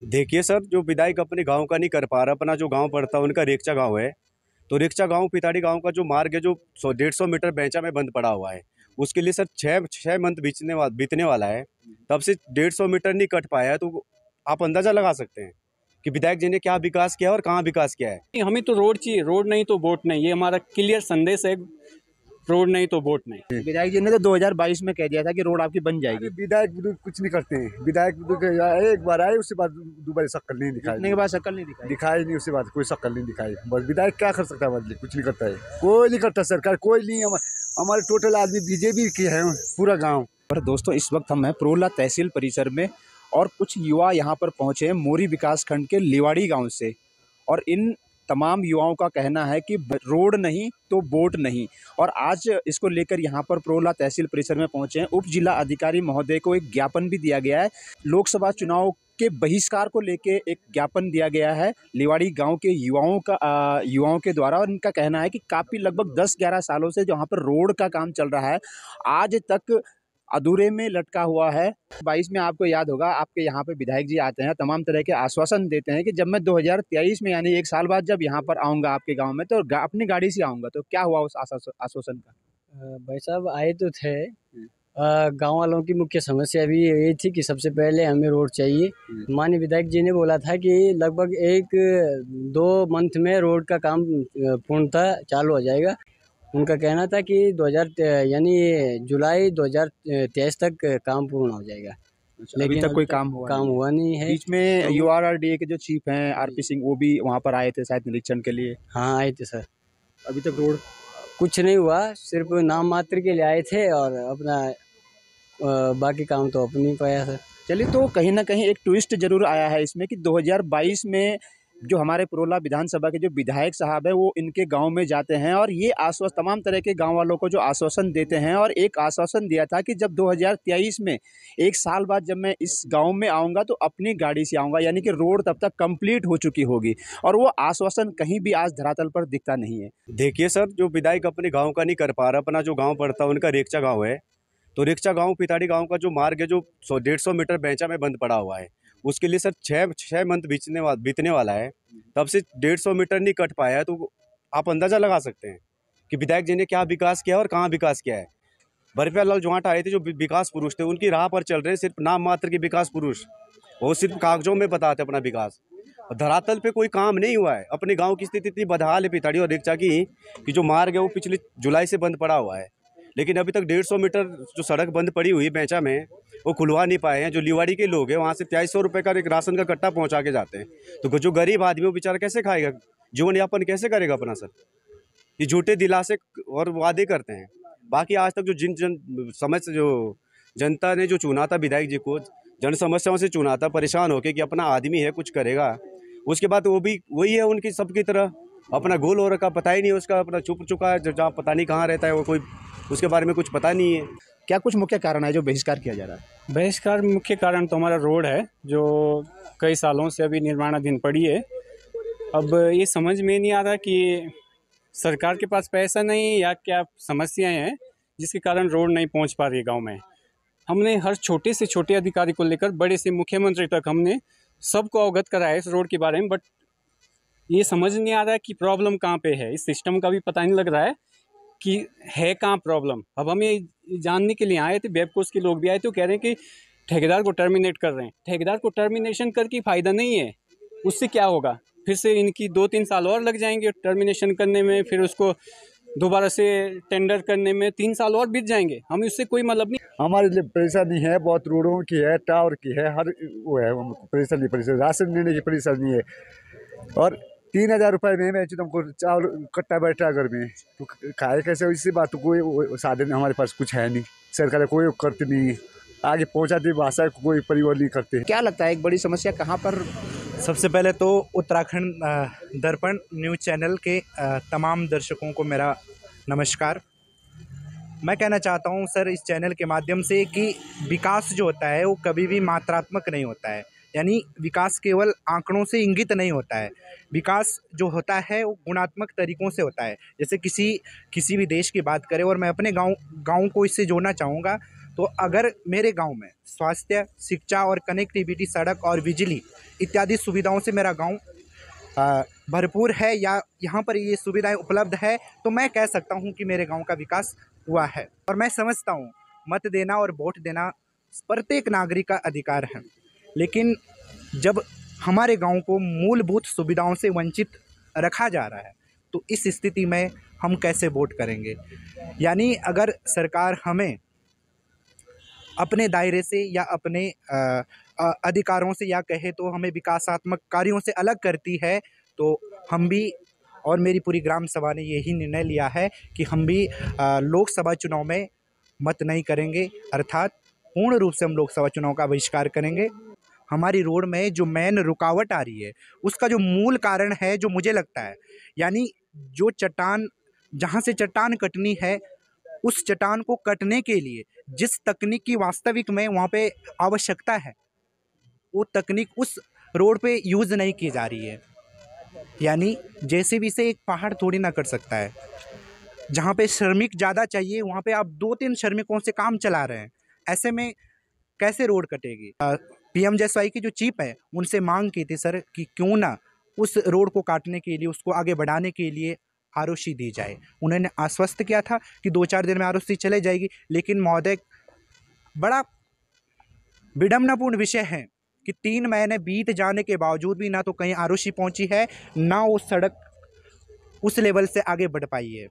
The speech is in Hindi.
देखिए सर, जो विधायक अपने गांव का नहीं कर पा रहा, अपना जो गांव पड़ता है उनका रेक्चा गांव है। तो रेक्चा गांव पिताड़ी गांव का जो मार्ग है, जो 100-150 मीटर बेंचा में बंद पड़ा हुआ है, उसके लिए सर छः मंथ बीतने वाला है। तब से 150 मीटर नहीं कट पाया है। तो आप अंदाजा लगा सकते हैं कि विधायक जी ने क्या विकास किया और कहाँ विकास किया है। हमें तो रोड चाहिए, रोड नहीं तो वोट नहीं, ये हमारा क्लियर संदेश है। रोड नहीं तो वोट नहीं। विधायक जी ने तो 2022 में कह दिया था कि रोड आपकी बन जाएगी। विधायक कुछ नहीं करते हैं। विधायक एक बार आए, उसके बाद दोबारा शक्ल नहीं दिखाई, जीतने के बाद शक्ल नहीं दिखाई नहीं, उसके बाद कोई शक्ल नहीं दिखाई। बस विधायक क्या कर सकता है? बदले कुछ नहीं करता है, कोई नहीं करता, सरकार कोई नहीं। हमारे टोटल आदमी बीजेपी के हैं पूरा गाँव। पर दोस्तों, इस वक्त हम हैं प्रोला तहसील परिसर में और कुछ युवा यहाँ पर पहुंचे हैं मोरी विकास खंड के लिवाड़ी गांव से। और इन तमाम युवाओं का कहना है कि रोड नहीं तो वोट नहीं। और आज इसको लेकर यहाँ पर प्रोला तहसील परिसर में पहुंचे हैं। उप जिला अधिकारी महोदय को एक ज्ञापन भी दिया गया है। लोकसभा चुनाव के बहिष्कार को लेके एक ज्ञापन दिया गया है लिवाड़ी गांव के युवाओं के द्वारा। और इनका कहना है कि काफ़ी लगभग 10-11 सालों से जहाँ पर रोड का काम चल रहा है, आज तक अधूरे में लटका हुआ है। 22 में आपको याद होगा, आपके यहाँ पे विधायक जी आते हैं, तमाम तरह के आश्वासन देते हैं कि जब मैं 2023 में यानी 1 साल बाद जब यहाँ पर आऊँगा आपके गांव में, तो अपनी गाड़ी से आऊँगा। तो क्या हुआ उस आश्वासन का? भाई साहब आए तो थे। गांव वालों की मुख्य समस्या भी यही थी कि सबसे पहले हमें रोड चाहिए। माननीय विधायक जी ने बोला था कि लगभग 1-2 मंथ में रोड का काम पूर्णतः चालू हो जाएगा। उनका कहना था कि 2000 यानी जुलाई 2023 तक काम पूर्ण हो जाएगा। लेकिन अभी तक कोई काम हुआ नहीं है। बीच में URRDA के जो चीफ हैं RP सिंह, वो भी वहाँ पर आए थे शायद निरीक्षण के लिए। हाँ आए थे सर। अभी तक रोड कुछ नहीं हुआ, सिर्फ नाम मात्र के लिए आए थे और अपना बाकी काम तो अपनी पाया सर। चलिए, तो कहीं ना कहीं एक ट्विस्ट जरूर आया है इसमें कि 2022 में जो हमारे प्रोला विधानसभा के जो विधायक साहब है वो इनके गांव में जाते हैं और ये आश्वासन तमाम तरह के गांव वालों को जो आश्वासन देते हैं। और एक आश्वासन दिया था कि जब 2023 में 1 साल बाद जब मैं इस गांव में आऊंगा तो अपनी गाड़ी से आऊंगा, यानी कि रोड तब तक कंप्लीट हो चुकी होगी। और वो आश्वासन कहीं भी आज धरातल पर दिखता नहीं है। देखिए सर, जो विधायक अपने गांव का नहीं कर पा रहा, अपना जो गांव पड़ता है उनका रेक्चा गांव है। तो रेक्चा गांव पिताड़ी गांव का जो मार्ग है, जो 100-150 मीटर बेंचा में बंद पड़ा हुआ है, उसके लिए सर छः मंथ बीतने वाला है। तब से 150 मीटर नहीं कट पाया है। तो आप अंदाजा लगा सकते हैं कि विधायक जी ने क्या विकास किया और कहाँ विकास किया है। बरप्याल लाल जवाट आए थे, जो विकास पुरुष थे, उनकी राह पर चल रहे हैं सिर्फ नाम मात्र के विकास पुरुष। वो सिर्फ कागजों में बताते अपना विकास, धरातल पे कोई काम नहीं हुआ है। अपने गांव की स्थिति इतनी बदहाल है पिताड़ी और रेक्चा की कि जो मार्ग है वो पिछले जुलाई से बंद पड़ा हुआ है। लेकिन अभी तक 150 मीटर जो सड़क बंद पड़ी हुई है बेंचा में, वो खुलवा नहीं पाए हैं। जो लिवाड़ी के लोग हैं वहाँ से 2300 रुपये का एक राशन का कट्टा पहुँचा के जाते हैं। तो जो गरीब आदमी वो बेचारा कैसे खाएगा, जीवन यापन कैसे करेगा अपना सर? ये झूठे दिलासे और वादे करते हैं। बाकी आज तक जो जनता ने जो चुना था विधायक जी को, जन समस्याओं से चुना था, परेशान होके कि अपना आदमी है कुछ करेगा, उसके बाद वो भी वही है उनकी सबकी तरह। अपना गोल हो रखा, पता ही नहीं उसका, अपना छुप चुका है, जहाँ पता नहीं कहाँ रहता है वो, कोई उसके बारे में कुछ पता नहीं है। क्या कुछ मुख्य कारण है जो बहिष्कार किया जा रहा है? बहिष्कार मुख्य कारण तो हमारा रोड है, जो कई सालों से अभी निर्माणाधीन पड़ी है। अब ये समझ में नहीं आ रहा कि सरकार के पास पैसा नहीं या क्या समस्याएं हैं जिसके कारण रोड नहीं पहुंच पा रही है गांव में। हमने हर छोटे से छोटे अधिकारी को लेकर बड़े से मुख्यमंत्री तक हमने सबको अवगत कराया इस रोड के बारे में, बट ये समझ नहीं आ रहा है कि प्रॉब्लम कहाँ पे है। इस सिस्टम का भी पता नहीं लग रहा है कि है कहाँ प्रॉब्लम। अब हमें जानने के लिए आए थे, वेबकोस के लोग भी आए थे, कह रहे हैं कि ठेकेदार को टर्मिनेट कर रहे हैं। ठेकेदार को टर्मिनेशन करके फ़ायदा नहीं है, उससे क्या होगा? फिर से इनकी 2-3 साल और लग जाएंगे टर्मिनेशन करने में, फिर उसको दोबारा से टेंडर करने में 3 साल और बीत जाएंगे। हमें उससे कोई मतलब नहीं। हमारे लिए परेशानी है, बहुत रोडों की है, टावर की है, हर वो है परेशानी। राशन लेने की परेशानी है। और 3000 रुपये में मैं तुमको चावल कट्टा बैठा घर में, तो खाए कैसे? इसी बात तो कोई साधन हमारे पास कुछ है नहीं। सरकार कोई करती नहीं, आगे पहुंचाती भाषा कोई परिवार नहीं करते। क्या लगता है एक बड़ी समस्या कहाँ पर? सबसे पहले तो उत्तराखंड दर्पण न्यूज़ चैनल के तमाम दर्शकों को मेरा नमस्कार। मैं कहना चाहता हूं सर इस चैनल के माध्यम से कि विकास जो होता है वो कभी भी मात्रात्मक नहीं होता है, यानी विकास केवल आंकड़ों से इंगित नहीं होता है। विकास जो होता है वो गुणात्मक तरीक़ों से होता है। जैसे किसी भी देश की बात करें, और मैं अपने गांव को इससे जोड़ना चाहूँगा, तो अगर मेरे गांव में स्वास्थ्य, शिक्षा और कनेक्टिविटी, सड़क और बिजली इत्यादि सुविधाओं से मेरा गांव भरपूर है या यहाँ पर ये सुविधाएं उपलब्ध है, तो मैं कह सकता हूँ कि मेरे गांव का विकास हुआ है। और मैं समझता हूँ मत देना और वोट देना प्रत्येक नागरिक का अधिकार है, लेकिन जब हमारे गांव को मूलभूत सुविधाओं से वंचित रखा जा रहा है तो इस स्थिति में हम कैसे वोट करेंगे। यानी अगर सरकार हमें अपने दायरे से या अपने अधिकारों से या कहे तो हमें विकासात्मक कार्यों से अलग करती है, तो हम भी और मेरी पूरी ग्राम सभा ने यही निर्णय लिया है कि हम भी लोकसभा चुनाव में मत नहीं करेंगे, अर्थात पूर्ण रूप से हम लोकसभा चुनाव का बहिष्कार करेंगे। हमारी रोड में जो मेन रुकावट आ रही है उसका जो मूल कारण है, जो मुझे लगता है, यानी जो चट्टान, जहाँ से चट्टान कटनी है उस चट्टान को कटने के लिए जिस तकनीक की वास्तविक में वहाँ पे आवश्यकता है वो तकनीक उस रोड पे यूज़ नहीं की जा रही है। यानी जेसीबी से एक पहाड़ थोड़ी ना कट सकता है। जहाँ पे श्रमिक ज़्यादा चाहिए वहाँ पे आप 2-3 श्रमिकों से काम चला रहे हैं, ऐसे में कैसे रोड कटेगी। पीएमजीएसवाई की जो चीफ है उनसे मांग की थी सर कि क्यों ना उस रोड को काटने के लिए, उसको आगे बढ़ाने के लिए आरओसी दी जाए। उन्होंने आश्वस्त किया था कि 2-4 दिन में आरओसी चले जाएगी, लेकिन महोदय बड़ा विडम्बनापूर्ण विषय है कि 3 महीने बीत जाने के बावजूद भी ना तो कहीं आरओसी पहुंची है, ना वो सड़क उस लेवल से आगे बढ़ पाई है।